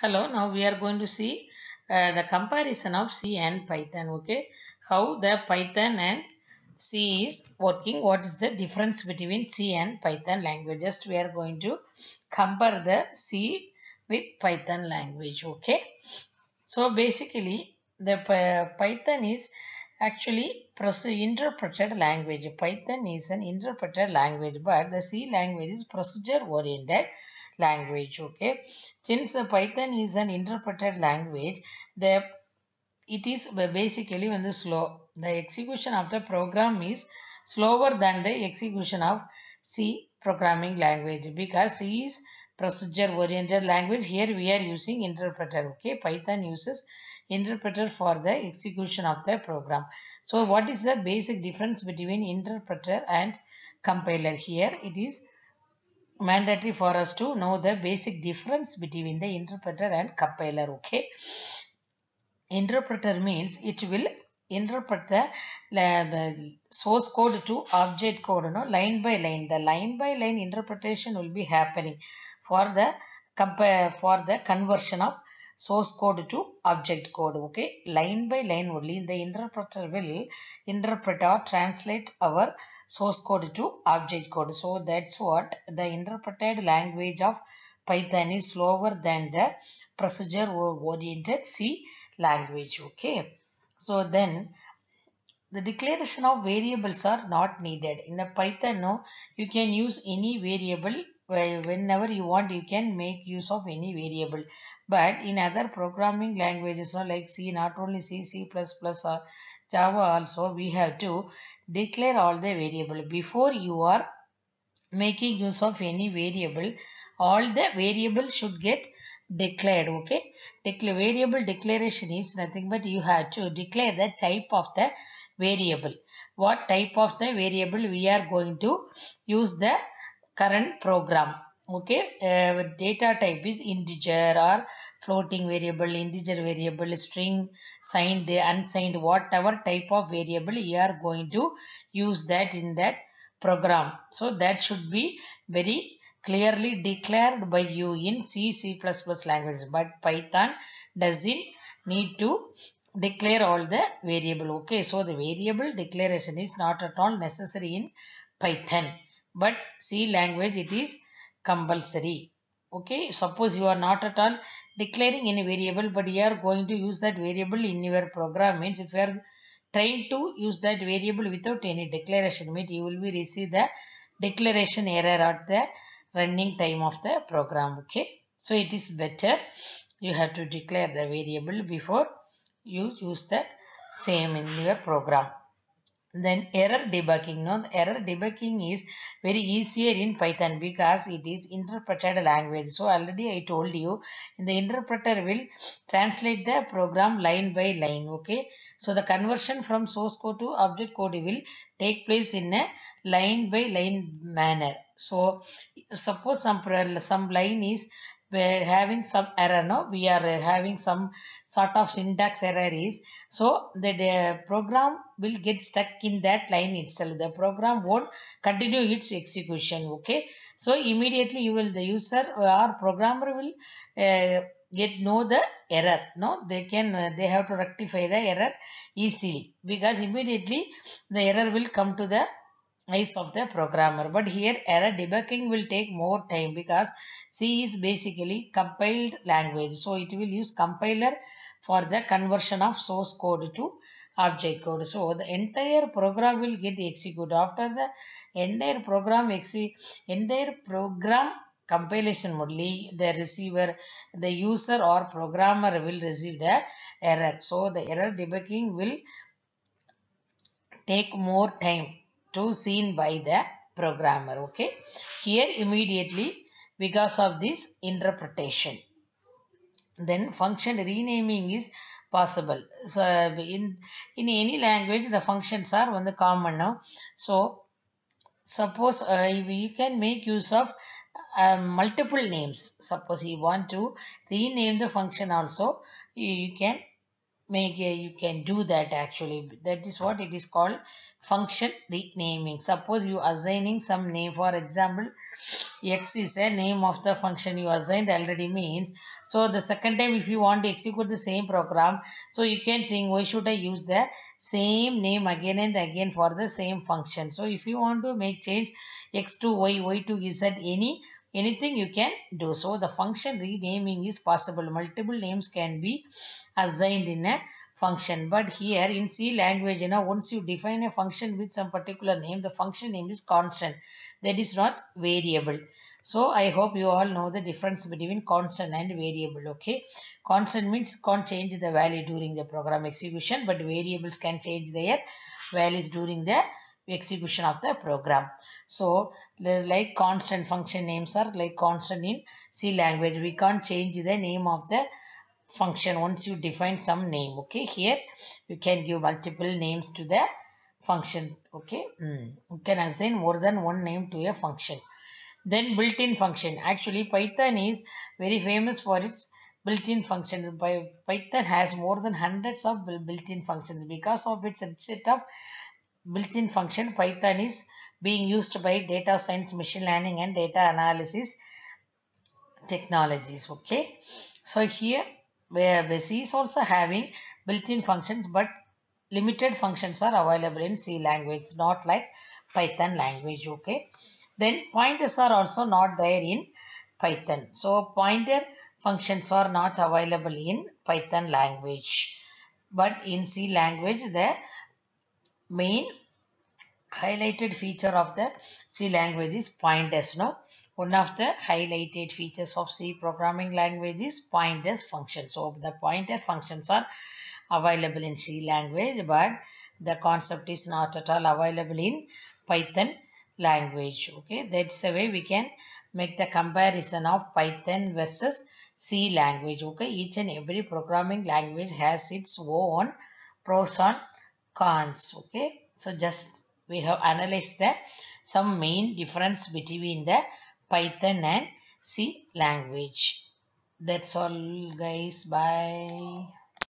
Hello, now we are going to see the comparison of C and Python. Okay, how the Python and C is working. What is the difference between C and Python language? Just we are going to compare the C with Python language. Okay, so basically the Python is actually interpreted language. Python is an interpreted language, but the C language is procedure oriented language. Okay, since the Python is an interpreted language, the it is basically when the slow the execution of the program is slower than the execution of C programming language, because C is procedure oriented language. Here we are using interpreter. Okay, Python uses interpreter for the execution of the program. So what is the basic difference between interpreter and compiler? Here it is mandatory for us to know the basic difference between the interpreter and compiler. Okay, interpreter means it will interpret the source code to object code, line by line. The line by line interpretation will be happening for the conversion of source code to object code. Okay, line by line only the interpreter will interpret or translate our source code to object code. So that's what the interpreted language of Python is slower than the procedure oriented C language. Okay, so then the declaration of variables are not needed in the Python. No, you can use any variable whenever you want. You can make use of any variable, but in other programming languages, like C, not only C, C++ or Java also, we have to declare all the variable before you are making use of any variable. All the variables should get declared. Okay, variable declaration is nothing but you have to declare the type of the variable. What type of the variable we are going to use the current program. Okay, data type is integer or floating variable, integer variable, string, signed, unsigned, whatever type of variable you are going to use that in that program. So that should be very clearly declared by you in C, C++ language, but Python doesn't need to declare all the variable. Okay, so the variable declaration is not at all necessary in Python, but C language it is compulsory. Okay, suppose you are not at all declaring any variable, but you are going to use that variable in your program, means if you are trying to use that variable without any declaration, means you will be receive the declaration error at the running time of the program. Okay, so it is better you have to declare the variable before you use the same in your program. Then error debugging. No, error debugging is very easier in Python because it is interpreted language. So already I told you, in the interpreter will translate the program line by line. Okay, so the conversion from source code to object code will take place in a line by line manner. So suppose some line is we're having some error. No, we are having some sort of syntax error is, so the program will get stuck in that line itself. The program won't continue its execution. Okay, so immediately you will, the user or programmer will get know the error. No, they can they have to rectify the error easily, because immediately the error will come to the eyes of the programmer. But here error debugging will take more time, because C is basically compiled language, so it will use compiler for the conversion of source code to object code. So the entire program will get executed. After the entire program compilation only, the receiver, the user or programmer will receive the error. So the error debugging will take more time to seen by the programmer. Okay, here immediately because of this interpretation, then function renaming is possible. So in any language the functions are one the common now. So suppose you can make use of multiple names. Suppose you want to rename the function also, you can you can do that actually. That is what it is called function renaming. Suppose you assigning some name, for example x is a name of the function you assigned already means, so the second time if you want to execute the same program, so you can think why should I use the same name again and again for the same function. So if you want to make change x to y, y to z, anything you can do. So the function renaming is possible. Multiple names can be assigned in a function. But here in C language, once you define a function with some particular name, the function name is constant. That is not variable. So I hope you all know the difference between constant and variable. Okay, constant means can't change the value during the program execution, but variables can change their values during the execution of the program. So like constant function names are like constant in C language. We can't change the name of the function once you define some name. Okay, here you can give multiple names to the function. Okay, you can assign more than one name to a function. Then built-in function. Actually Python is very famous for its built-in functions. Python has more than hundreds of built-in functions. Because of its set of built-in function, Python is being used by data science, machine learning and data analysis technologies. Okay, so here where C is also having built-in functions, but limited functions are available in C language, not like Python language. Okay, then pointers are also not there in Python. So pointer functions are not available in Python language, but in C language the main highlighted feature of the C language is pointers. No, one of the highlighted features of C programming language is pointers function. So the pointer functions are available in C language, but the concept is not at all available in Python language. Okay, that's the way we can make the comparison of Python versus C language. Okay, each and every programming language has its own pros and cons. Okay, so just we have analyzed the some main difference between the Python and C language. That's all guys. Bye.